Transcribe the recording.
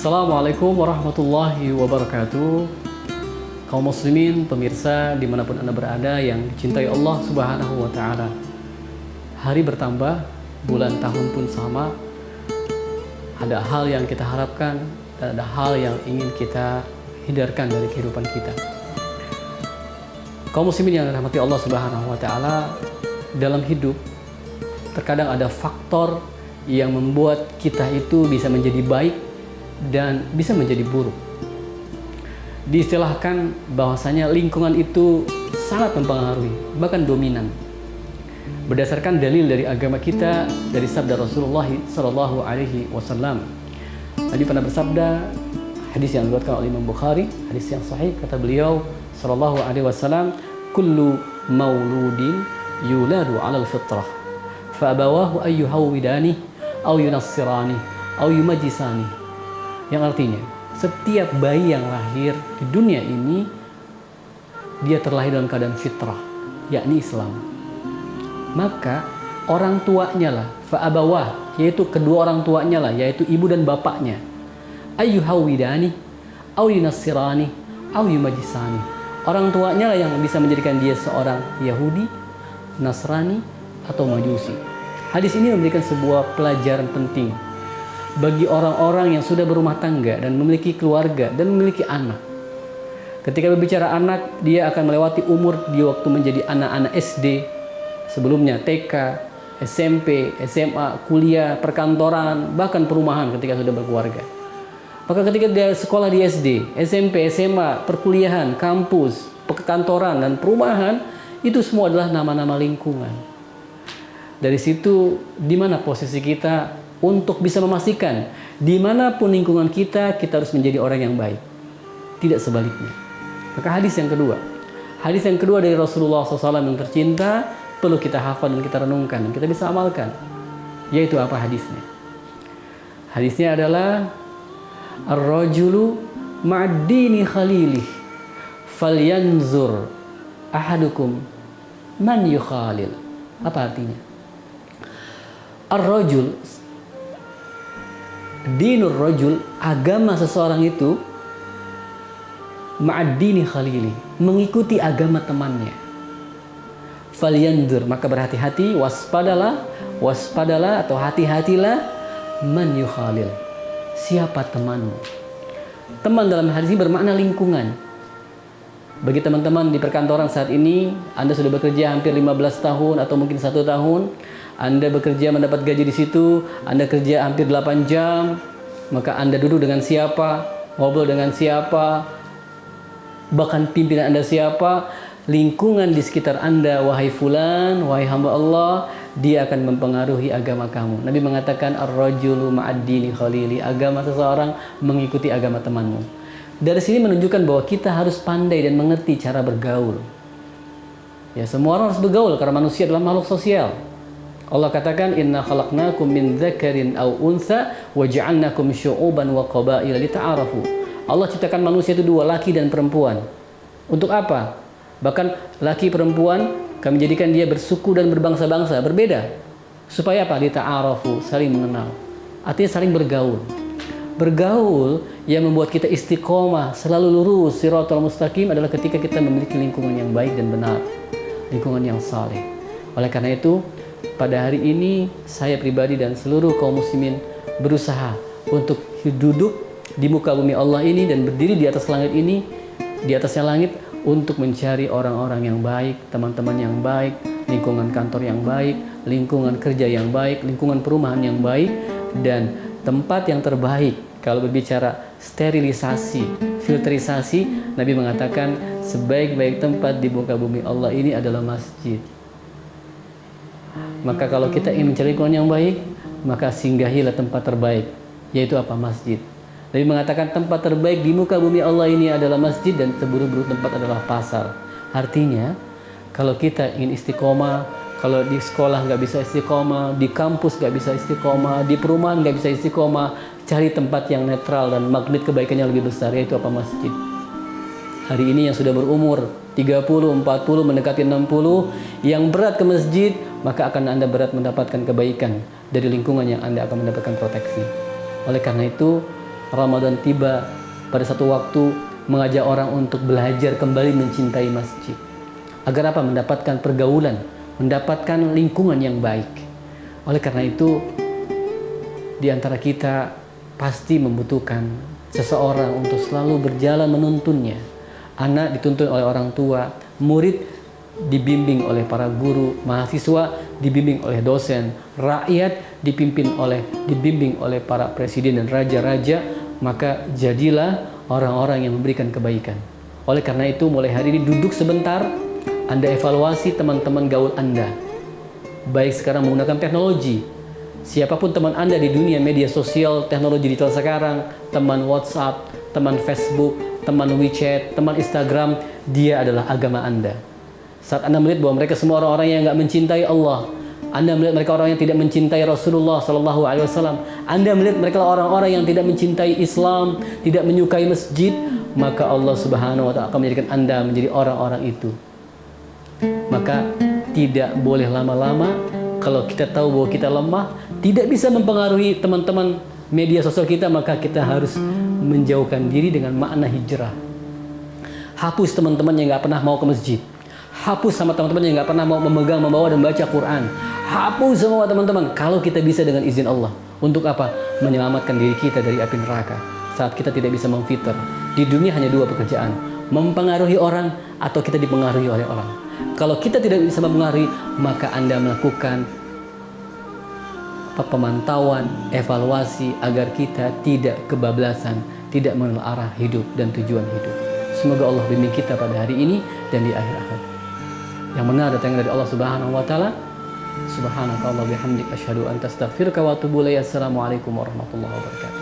Assalamualaikum warahmatullahi wabarakatuh. Kaum muslimin, pemirsa dimanapun Anda berada yang dicintai Allah Subhanahu wa Ta'ala. Hari bertambah, bulan tahun pun sama. Ada hal yang kita harapkan dan ada hal yang ingin kita hindarkan dari kehidupan kita. Kaum muslimin yang dirahmati Allah Subhanahu wa Ta'ala, dalam hidup terkadang ada faktor yang membuat kita itu bisa menjadi baik dan bisa menjadi buruk. Diistilahkan bahwasanya lingkungan itu sangat mempengaruhi, bahkan dominan. Berdasarkan dalil dari agama kita, dari sabda Rasulullah sallallahu alaihi wasallam. Nabi pernah bersabda, hadis yang diriwayatkan oleh Imam Bukhari, hadis yang sahih, kata beliau sallallahu alaihi wasallam, "Kullu mauludin yuladu 'alal fitrah, fa abawahu ayyuhawidani aw yunassirani aw yumajjisani." Yang artinya, setiap bayi yang lahir di dunia ini, dia terlahir dalam keadaan fitrah, yakni Islam. Maka orang tuanya lah, fa'abawah, yaitu kedua orang tuanya lah, yaitu ibu dan bapaknya, ayyuhawidani, au yunassirani, au yumajjisani. Orang tuanya lah yang bisa menjadikan dia seorang Yahudi, Nasrani, atau Majusi. Hadis ini memberikan sebuah pelajaran penting bagi orang-orang yang sudah berumah tangga dan memiliki keluarga dan memiliki anak. Ketika berbicara anak, dia akan melewati umur di waktu menjadi anak-anak SD, sebelumnya TK, SMP, SMA, kuliah, perkantoran, bahkan perumahan ketika sudah berkeluarga. Maka ketika dia sekolah di SD, SMP, SMA, perkuliahan, kampus, perkantoran, dan perumahan, itu semua adalah nama-nama lingkungan. Dari situ, di mana posisi kita untuk bisa memastikan dimanapun lingkungan kita, kita harus menjadi orang yang baik, tidak sebaliknya. Maka hadis yang kedua dari Rasulullah SAW yang tercinta, perlu kita hafal dan kita renungkan dan kita bisa amalkan. Yaitu apa hadisnya? Hadisnya adalah ar-rajulu ma'ad-dini khalilih falyanzur ahadukum man yukhalil. Apa artinya? Ar-rajul, dinur rajul, agama seseorang itu, ma'ad-dini khalili, mengikuti agama temannya. Falyanzur, maka berhati-hati, waspadalah atau hati-hatilah, man yukhalil, siapa temanmu. Teman dalam hadis ini bermakna lingkungan. Bagi teman-teman di perkantoran saat ini, Anda sudah bekerja hampir 15 tahun atau mungkin 1 tahun, Anda bekerja mendapat gaji di situ, Anda kerja hampir 8 jam, maka Anda duduk dengan siapa, ngobrol dengan siapa, bahkan pimpinan Anda siapa, lingkungan di sekitar Anda, wahai fulan, wahai hamba Allah, dia akan mempengaruhi agama kamu. Nabi mengatakan, ar-rajulu ma'ad-dini khalili, agama seseorang mengikuti agama temanmu. Dari sini menunjukkan bahwa kita harus pandai dan mengerti cara bergaul. Ya, semua orang harus bergaul karena manusia adalah makhluk sosial. Allah katakan, inna khalaqnakum min dzakarin aw untha wa ja'alnakum syu'uban wa qabaila lita'arafu. Allah ciptakan manusia itu 2, laki dan perempuan. Untuk apa? Bahkan laki perempuan kami jadikan dia bersuku dan berbangsa-bangsa, berbeda. Supaya apa? Lita'arafu, saling mengenal. Artinya saling bergaul. Bergaul yang membuat kita istiqomah, selalu lurus, siratal mustaqim adalah ketika kita memiliki lingkungan yang baik dan benar, lingkungan yang saleh. Oleh karena itu, pada hari ini saya pribadi dan seluruh kaum muslimin berusaha untuk duduk di muka bumi Allah ini dan berdiri di atas langit ini, di atasnya langit, untuk mencari orang-orang yang baik, teman-teman yang baik, lingkungan kantor yang baik, lingkungan kerja yang baik, lingkungan perumahan yang baik, dan tempat yang terbaik. Kalau berbicara sterilisasi, filterisasi, Nabi mengatakan sebaik-baik tempat di muka bumi Allah ini adalah masjid. Maka kalau kita ingin mencari lingkungan yang baik, maka singgahilah tempat terbaik, yaitu apa? Masjid. Nabi mengatakan tempat terbaik di muka bumi Allah ini adalah masjid dan seburuk-buruk tempat adalah pasar. Artinya, kalau kita ingin istiqomah, kalau di sekolah nggak bisa istiqomah, di kampus nggak bisa istiqomah, di perumahan nggak bisa istiqomah, cari tempat yang netral dan magnet kebaikannya lebih besar, yaitu apa? Masjid. Hari ini yang sudah berumur 30, 40, mendekati 60, yang berat ke masjid, maka akan Anda berat mendapatkan kebaikan dari lingkungan yang Anda akan mendapatkan proteksi. Oleh karena itu, Ramadan tiba, pada satu waktu mengajak orang untuk belajar kembali mencintai masjid. Agar apa? Mendapatkan pergaulan, mendapatkan lingkungan yang baik. Oleh karena itu, di antara kita pasti membutuhkan seseorang untuk selalu berjalan menuntunnya. Anak dituntun oleh orang tua, murid dibimbing oleh para guru, mahasiswa dibimbing oleh dosen, rakyat dibimbing oleh para presiden dan raja-raja. Maka jadilah orang-orang yang memberikan kebaikan. Oleh karena itu, mulai hari ini duduk sebentar, Anda evaluasi teman-teman gaul Anda. Baik sekarang menggunakan teknologi, siapapun teman Anda di dunia media sosial, teknologi digital sekarang, teman WhatsApp, teman Facebook, teman WeChat, teman Instagram, dia adalah agama Anda. Saat Anda melihat bahwa mereka semua orang-orang yang nggak mencintai Allah, Anda melihat mereka orang yang tidak mencintai Rasulullah SAW, Anda melihat mereka orang-orang yang tidak mencintai Islam, tidak menyukai masjid, maka Allah Subhanahu wa Ta'ala akan menjadikan Anda menjadi orang-orang itu. Maka tidak boleh lama-lama. Kalau kita tahu bahwa kita lemah, tidak bisa mempengaruhi teman-teman media sosial kita, maka kita harus menjauhkan diri dengan makna hijrah. Hapus teman-teman yang nggak pernah mau ke masjid. Hapus sama teman-teman yang nggak pernah mau memegang, membawa dan baca Quran. Hapus semua teman-teman. Kalau kita bisa dengan izin Allah. Untuk apa? Menyelamatkan diri kita dari api neraka. Saat kita tidak bisa memfilter. Di dunia hanya dua pekerjaan. Mempengaruhi orang atau kita dipengaruhi oleh orang. Kalau kita tidak bisa mempengaruhi, maka Anda melakukan pemantauan, evaluasi agar kita tidak kebablasan, tidak mengenal arah hidup dan tujuan hidup. Semoga Allah bimbing kita pada hari ini dan di akhir akhir. Yang benar datang dari Allah Subhanahu wa Ta'ala. Subhanaka Allah bihamdik asyhadu an astaghfiruka wa atubu ilaik. Assalamualaikum warahmatullahi wabarakatuh.